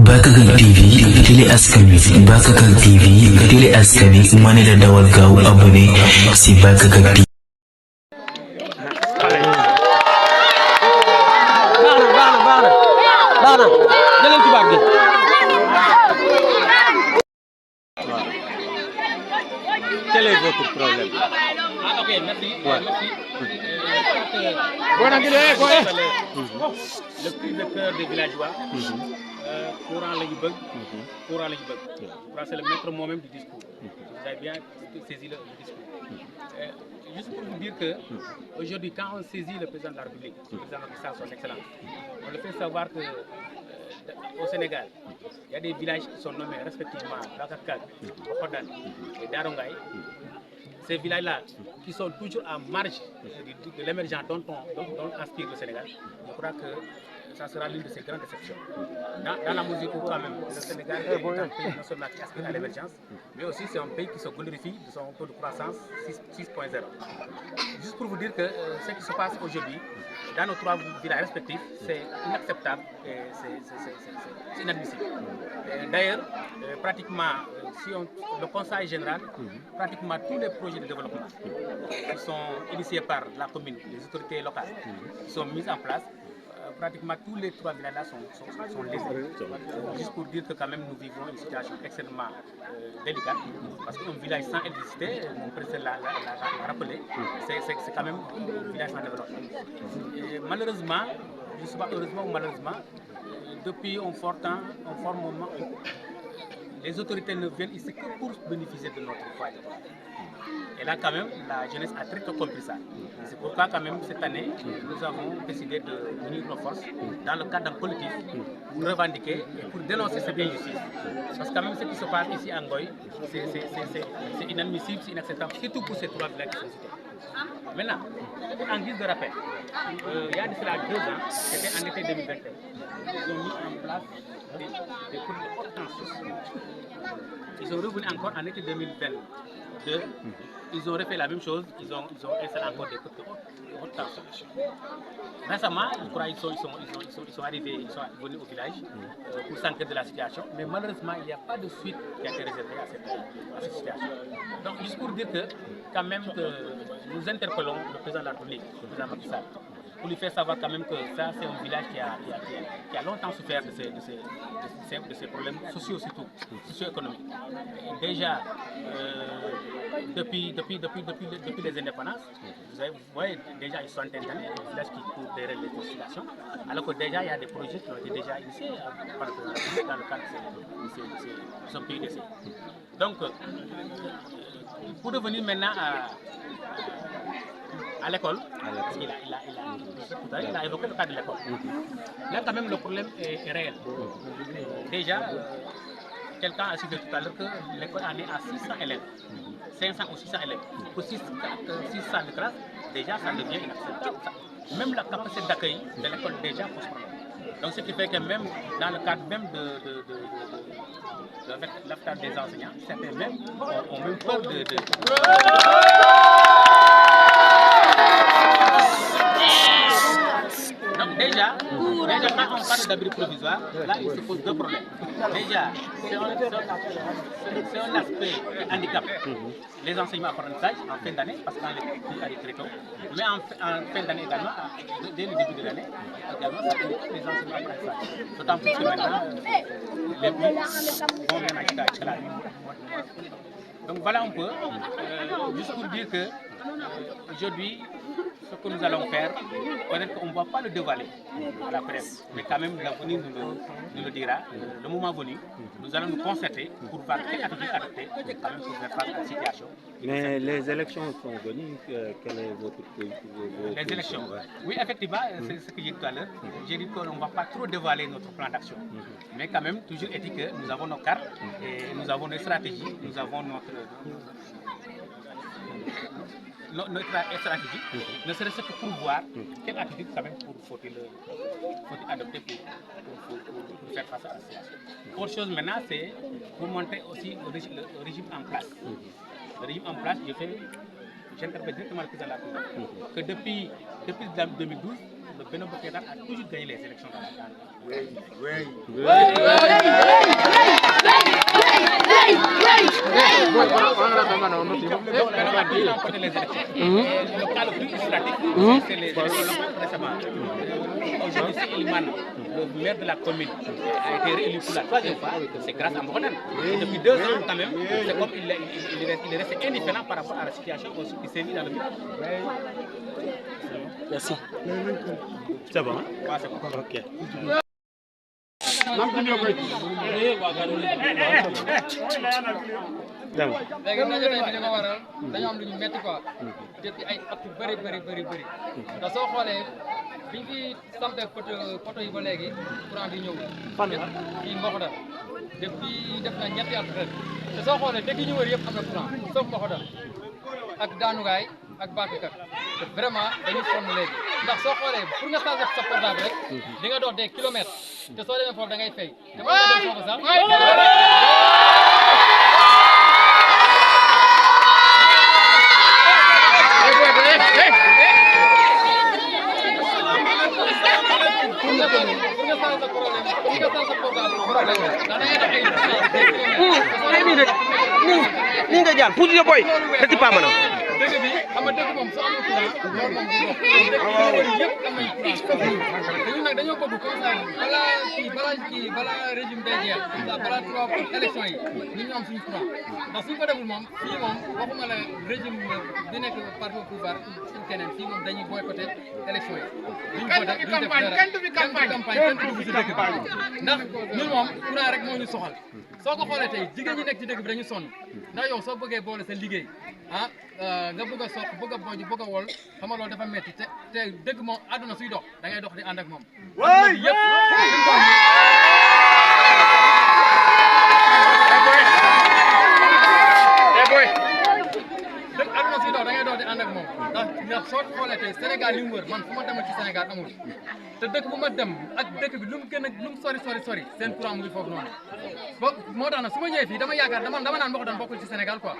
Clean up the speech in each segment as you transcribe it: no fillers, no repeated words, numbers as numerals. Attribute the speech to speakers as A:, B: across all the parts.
A: Bakakak TV télé askan wi Bakakak TV télé askan wi ma ne la dawal gaaw abonné si Bakakak TV.
B: baax na jëleen ci baat bi. Quel est votre problème?
C: Ok, merci.
B: Ouais.
C: Merci. Le cri de cœur des villageois, courant la ñu bëgg. Courant la ñu bëgg. Je crois que c'est le maître mot même du discours. Vous avez bien saisi le discours. Juste pour vous dire que aujourd'hui, quand on saisit le président de la République, le président Macky Sall, son excellence, on le fait savoir que au Sénégal, il y a des villages qui sont nommés respectivement Bakakak, Bokhodan et Darongay. Ces villages-là, qui sont toujours en marge de l'émergence dont aspire le Sénégal, je crois que ça sera l'une de ces grandes déceptions. Dans la mesure où, quand même, le Sénégal est un pays non seulement qui aspire à l'émergence, mais aussi c'est un pays qui se glorifie de son taux de croissance 6.0. Juste pour vous dire que ce qui se passe aujourd'hui, dans nos trois villages respectifs, c'est inacceptable et c'est inadmissible. D'ailleurs, pratiquement, si le Conseil général, pratiquement tous les projets de développement qui sont initiés par la commune, les autorités locales, qui sont mis en place, pratiquement tous les trois villages sont lésés. Juste pour dire que quand même nous vivons une situation extrêmement délicate, parce qu'un village sans électricité, mon président l'a rappelé, c'est quand même un village sans développement. Et malheureusement, je ne sais pas heureusement ou malheureusement, depuis un fort moment, les autorités ne viennent ici que pour bénéficier de notre foyer. Et là, quand même, la jeunesse a très tôt compris ça. C'est pourquoi, quand même, cette année, nous avons décidé de unir nos forces dans le cadre d'un collectif pour revendiquer et pour dénoncer cette injustice. Parce que, quand même, ce qui se passe ici à Ngoï, c'est inadmissible, c'est inacceptable, surtout pour ces trois villages qui sont cités. Maintenant, en guise de rappel, il y a de cela 2 ans, c'était en été 2021, ils ont mis en place des cours de haute tension. Ils sont revenus encore en été 2022. Ils ont refait la même chose, ils ont installé encore des cours de haute tension. Récemment, je crois qu'ils sont arrivés, ils sont venus au village pour s'enquérir de la situation, mais malheureusement, il n'y a pas de suite qui a été réservée à cette situation. Donc, juste pour dire que, quand même, que nous interpellons le président de la République, le président Macky Sall, pour lui faire savoir quand même que ça, c'est un village qui a longtemps souffert de ces problèmes sociaux, surtout, socio-économiques. Déjà, depuis les indépendances, vous voyez, déjà, ils sont d'années, des villages qui courent derrière l'électrification, alors que déjà, il y a des projets qui ont été déjà initiés par le président dans le cadre de son PUDC. Donc, pour revenir maintenant à l'école, parce qu'il a évoqué le cas de l'école. Là, quand même, le problème est réel. Déjà, quelqu'un a cité tout à l'heure que l'école en est à 600 élèves, 500 ou 600 élèves. Pour 600 de classe, déjà, ça devient inacceptable. Même la capacité d'accueil de l'école déjà pose problème. Donc, ce qui fait que même dans le cadre même de l'affectation des enseignants, certains même ont même peur de... Donc déjà, quand on parle d'abri provisoire, là il se pose 2 problèmes. Déjà, c'est un aspect handicap. Les enseignements apprentissage en fin d'année, parce qu'on les arrive très tôt, mais en fin d'année également, dès le début de l'année, également, ça handicap les enseignements apprentissage. D'autant plus que maintenant, les plus vont même jusqu'à la nuit. Donc voilà un peu, juste pour dire que aujourd'hui, ce que nous allons faire, peut-être qu'on ne va pas le dévoiler à la presse, mais quand même l'avenir nous le dira. Le moment venu, nous allons nous concerter pour voir quelle attitude adopter, quand même pour faire face à la situation.
B: Mais les élections sont venues, quelle est votre
C: Les élections, oui, effectivement, c'est ce que j'ai dit tout à l'heure. J'ai dit qu'on ne va pas trop dévoiler notre plan d'action. Mais quand même, toujours est-il que nous avons nos cartes, et nous avons nos stratégies, nous avons notre stratégie, ne serait-ce que pour voir quelle attitude quand même faut-il adopter pour faire face à la situation. Autre chose maintenant, c'est pour montrer aussi le régime en place. Le régime en place, j'interpelle directement le président de la République que depuis 2012, le Benno Bokk Yakaar a toujours gagné les élections dans la président porté les élections. Et le cas le plus illustratif, c'est les élections locales récemment. Aujourd'hui, si Elimane, le maire de la commune, a été réélu pour la 3e fois, c'est grâce à Mohamed. Depuis 2 ans, quand même, c'est comme il est resté indifférent par rapport à la situation qui s'est mise dans le village.
A: Merci.
B: C'est bon.
C: Ouais, c'est bon.
B: Ok. Dama.
D: léegi ndaje tey bi li ko waral dañoo am lu ñu métti quoi depuis ay at yu bëri te soo xoolee biñ fi sampee poto yi ba léegi courant bi ñëw fii Mboxodal depuis def na ñetti at ren te soo xoolee dëkk yi ñu wër yëpp am na courant sauf Mboxodal ak Daanugaay ak Bakakar te vraiment dañu sonn léegi ndax soo xoolee pour nga charger sa portable rek di nga dox des kilomètres te soo demee foofu da ngay fay te mën nga dem foofu sax
E: ni nga jaan puuti de boy dëkk pa manam
D: dëgg bi xam nga dëgg moom soo amul courant loolu moom du dox dëkk yëpp am nañ courant te ñun nag dañoo bëgg comme ça balaa régime day jeex comme ça balaa 3 élection yi ñun ñu am suñu courant ndax suñ ko deful moom fii moom waxuma la régime di nekk parti au pouvoir suñ keneen fii moom dañuy boycotté élection yi duñ ko def duñ def dara kenn du campagne kenn du dugg si dëkk bi ndax ñun moom courant rek moo ñu soxal soo ko xoolee tey jigéen ñi nekk ci dëkk bi dañu sonn ndax yow soo bëggee boole sa liggéey nga bëgg a soq bëgg a bojj bëgg a wol xam nga loolu dafa metti te dëgg moom àdduna suy dox da ngay dox di ànd ak moom àdduna bi yëpp dëgg àdduna suy dox da ngay dox di ànd ak moom ndax soo xoolee tey Sénégal li mu wër man fu ma demal ci Sénégal amul te dëkk bu ma dem ak dëkk bi lu mu gën a lu mu sori seen courant mu ngi foofu noonu moo tax nag su ma ñëwee fii dama yaakaar dama naan Mboxodal bokkul ci Sénégal quoi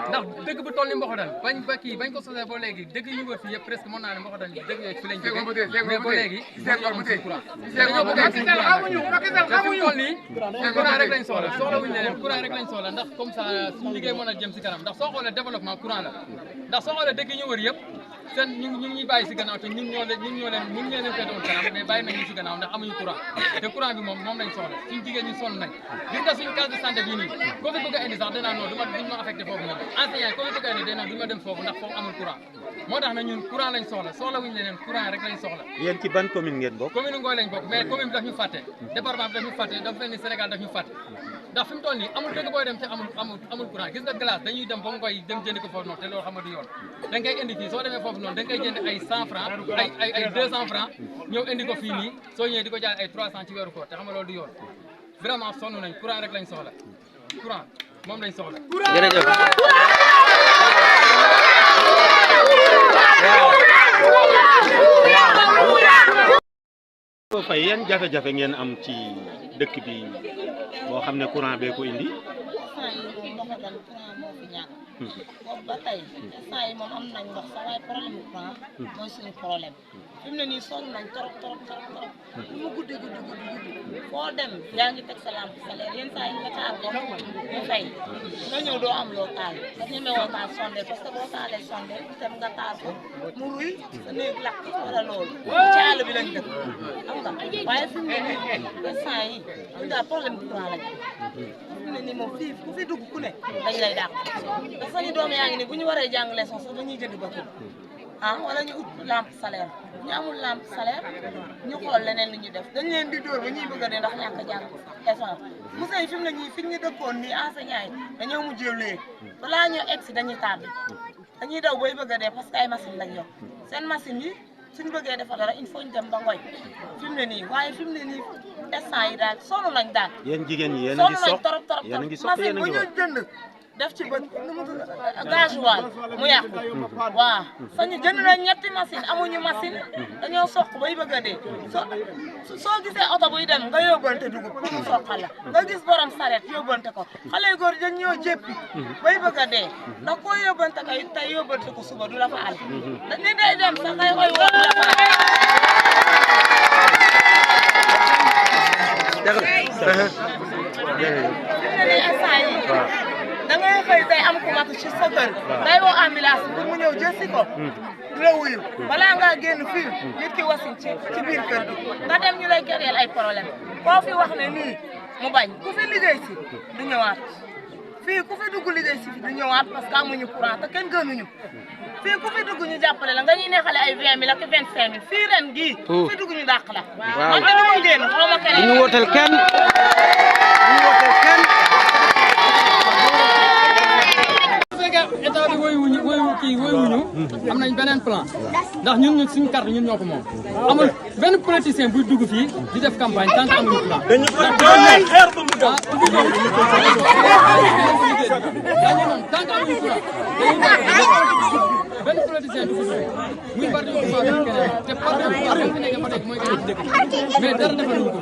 D: ndax dëkk bu toll ni Mboxodal bañ ko sosee ba léegi dëkk yi ñu wër fii yëpp presque mën naa ne Mboxodal dëkk yooyu fi lañ jógee mais ba léegi dañoo am suñu courant dañoo bëgg am suñu courant te fi mu toll nii courant rek lañ soxla wuñu leneen courant rek lañ soxla ndax comme ça suñu liggéey mën a jëm si kanam ndax soo xoolee développement courant la ndax soo xoolee dëkk yi ñu wër yëpp seen ñu ngi ñuy bàyyi si gannaaw te ñun ñoo leen feetoon kanam mais bàyyi nañu si gannaaw ndax amuñu courant te courant bi moom lañ soxla suñu jigéen ñi sonn nañ gis nga suñu case de santé bii nii ko fi bëgg a indi sax danaa non duñ ma affecté foofu noonu enseignant ko fi bëgg a indi danaa duñ ma dem foofu ndax foofu amul courant moo tax na ñun courant lañ soxla wuñu leneen courant rek lañ soxla
B: yéen ci ban commune ngeen bokk
D: commune Ngoy lañ bokk mais commune bi daf ñu fàtte département bi daf ñu fàtte dafa mel ni Sénégal daf ñu fàtte ndax fi mu toll nii amul dëkk booy dem te amul courant gis nga glace dañuy dem ba Ngoy dem jënd ko foofu noonu te loolu xam nga du yoon da ngay indi fii soo demee foofu noonu da ngay jënd ay 100 francs ay 200 francs ñëw indi ko fii nii soo ñëwee di ko jaay ay 300 ci weeru koor te xam nga loolu du yoon vraiment sonn nañ courant rek lañ soxla courant moom lañ soxla
E: jërëjëf
B: fay yan jafe-jafe ngeen am ci dëkk bi boo xam ne courant bee ko indi
F: boobu ba tey instant yi moom am nañ ndox sax waaye problème bu courant mooy suñu problème fi mu ne nii sonn nañ trop lu mu guddi foo dem yaa ngi teg sa lampe solaire yenn saa yi nga taal ko mu fay nga ñëw doo am loo taal nga ñemewoo taal sondeel parce que boo taalee sondeel itam nga taal ko mu ruy sa néeg lakk wala loolu ci àll bi lañ dëkk xam nga waaye fi mu ne nii instant yi ñu daal problème bu courant lañ fi mu ne nii moom fii ku fi dugg ku ne dañ lay dàq ndax sañu doom yaa ngi ni bu ñu waree jàng leçon sax dañuy jënd ba wala ñu ut lampe solaire ñu amul lampe solaire ñu xool leneen li ñuy def dañ leen di dóor ba ñuy bëgg a dee ndax ñàkk a jàng leçon monsieur yi fi mu ne ñii fi ñu dëkkoon nii enseignant yi dañoo mujjee léegi balaa ñoo egg si dañuy tardé dañuy daw bay bëgg a dee parce que ay machine lañ yor seen machine yi suñu bëggee defar dara il faut ñu dem ba Ngoy fi mu ne nii waaye fi mu ne nii instant yi daal sonn nañ daal
B: yéen jigéen ñi yéen a ngi sox
F: yéen a ngi sox machine bu ñu jënd def ci bët nu mu gasoil mu yàqu waaw sañu jënd nañ ñetti machine amuñu machine dañoo soq bay bëgg a dee soo gisee oto buy dem nga yóbbante dugub pour mu soqal la nga gis borom saret yóbbante ko xale yu góor dañ ñoo jéppi bay bëgg a dee ndax koo yóbbante kay tey yóbbante ko suba du la fa al ni day dem sax kay koy woo du la fa al da ngay xëy tey am ku matu ci sa kër day woo ambulance pour mu ñëw jël si ko du la wuyu balaa ngaa génn fii nit ki wasin ci biir kër gi nga dem ñu lay kereel ay problème koo fi wax ne nii mu bañ ku fi liggéey si du ñëwaat fii ku fi dugg liggéey si du ñëwaat parce que amuñu courant te kenn gënuñu fii ku fi dugg ñu jàppale la nga ñuy neexale ay 20 000 ak 25 000 fii ren gii ku fi dugg ñu dàq la man de dama génn xaw ma keneen
E: ñu wooteel kenn
D: état bi woyuwuñu am nañ beneen plan ndax ñun suñu carte ñun ñoo ko moom amul benn politicien buy dugg fii di def campagne tant que amuñu plan tant que amuñu plan benn politicien du dugg muy parti bu baax keneen te parti bu baax fi nekk ba tey mooy gën a dëkk mais dara defaluñu ko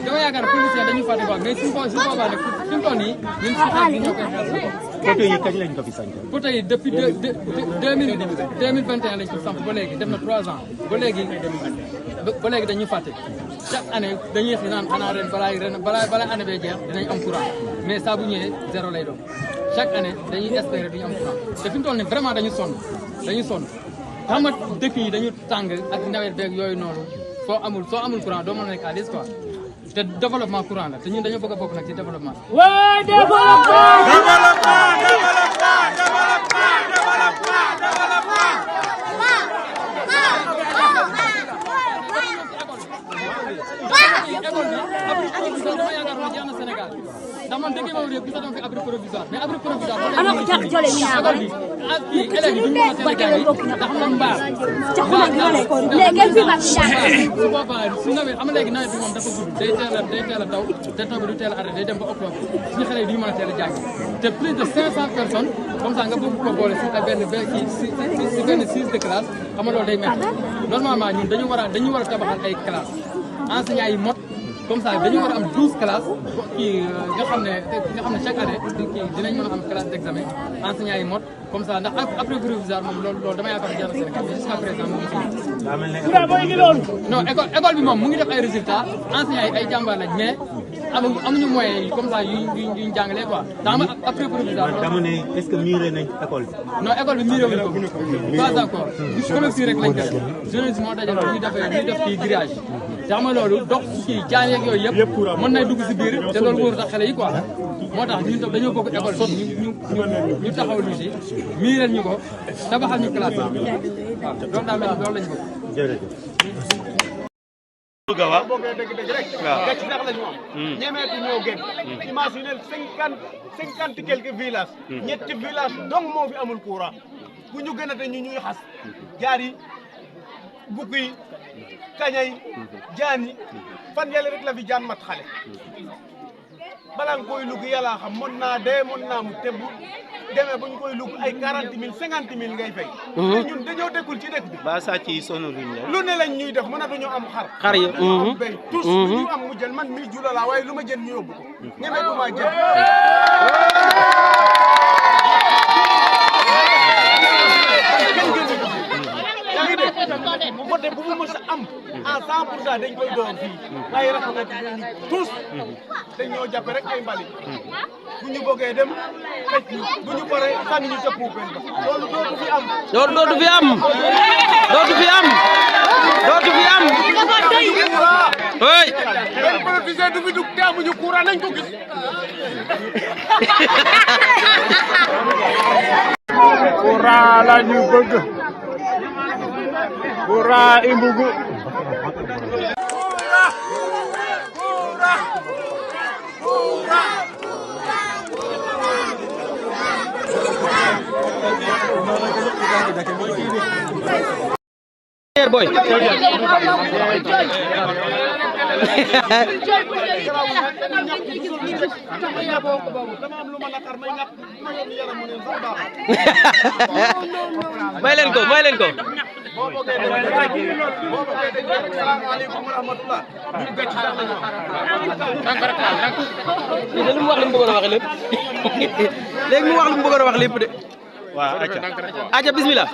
D: dama yaakaar ne politicien dañuy fàtte quoi mais suñu boobaa nag fi mu toll nii ñun si xel bi ñoo koy xel
B: poto yi kañ lañ ko fi sant.
D: poto yi depuis 2021 lañ ko samp ba léegi def na 3 ans ba léegi dañuy fàtte chaque année dañuy xi naan xanaa ren balaa année bee jeex dinañ am courant mais saa bu ñëwee zéro lay doon chaque année dañuy espérer duñu am courant te fi mu toll nii vraiment dañu sonn xam nga dëkk yi dañu tàng ak nawet beeg yooyu noonu soo amul courant doo mën a nekk à l'aise quoi te développement courant la te ñun dañoo bëgg a bokk nag ci développement. ndax man dëgg moom réew bi sax fi abri provisoire mais abri provisoire
G: ana ko tax jole mi na
D: bi ak kii élèves yi duñu mën a teel a jàng ndax xam na mbaar
G: léegi fi ba
D: su boobaa su nawet am léegi nawet bi moom dafa gudd day teel a taw te taw bi du teel a arrêté day dem ba octobre suñu xale yi duñu mën a teel a jàng te plus de 500 personnes comme ça nga bëgg ko boole si benn 6 de classe xam nga loolu day métti normalement ñun dañu war a tabaxal ay classe enseignants yi mot comme ça dañu war a am 12 classes kii nga xam ne chaque année dinañ mën a am classe d'examen enseignants yi mot comme ça ndax après provisoire moom loolu dama yaakaar jar na Sénégal mais jusqu'à présent mu ngi fi. non école bi moom mu ngi def ay résultats enseignants yi ay jàmbaar lañ mais amuñu moyens yi comme ça yuñ jàngalee quoi ndax après provisoire.
B: dama ne est-ce que miiré nañ école bi.
D: non école bi miiré wuñ ko pas encore clôture rek lañ def jeunesse moo dajal ñuy def kii grillage te xam nga loolu dox kii jaan yeeg yooyu yëpp mën na dugg si biir te loolu wóor tax xale yi quoi moo tax ñun tam dañoo bëgg école bi ñu taxaw lu si miireel ñu ko tabaxal ñu classe yi waaw loolu daal loolu lañ bëgg.
B: jërëjëf.
E: waaw gàcc sax lañu am ñemeetu ñoo gën imaginez 50 quelques villages ñetti village dong moo fi amul courant bu ñu gën a te ñu ñuy xas jaar yi bukk yi kaña yi jaan yi fan yàlla rek la fi jaan mat xale balaa nga koy lugg yàlla xam mën naa dee mën naa mu te bu demee bu ñu koy lugg ay 40 000 50 000 ngay fay te ñun dañoo dëkkul ci dëkk bi
B: ba sàcc yi sonaluñ la.
E: lu ne lañ ñuy def mënatuñu am xar yi am béy tous ñu am mu jël man mii jula laa waaye lu ma jël ñu yóbbu ko ñeme du ma jël yaa ngi dégg bu voté bu mu mës a am à 100% dañ koy door fii ay raxanati ñu tous dañ ñoo jàppe rek ay mbalit bu ñu bëggee dem xëj bu ñu paree sànni ñu ca poubelle ba loolu dootu fi am
H: dootu fi am oui
E: benn politicien du fi dugg te amuñu courant nañ ko gis
I: courant la ñu bëgg courant i mbugu
H: boy may leen ko
E: salaamaaleykum wa rahmatullah ñu gëcc sax la ñu
H: li mu wax li mu bëggoon a wax lépp léegi mu wax li mu bëggoon a wax lépp de
B: waaw acca
H: aja bismillah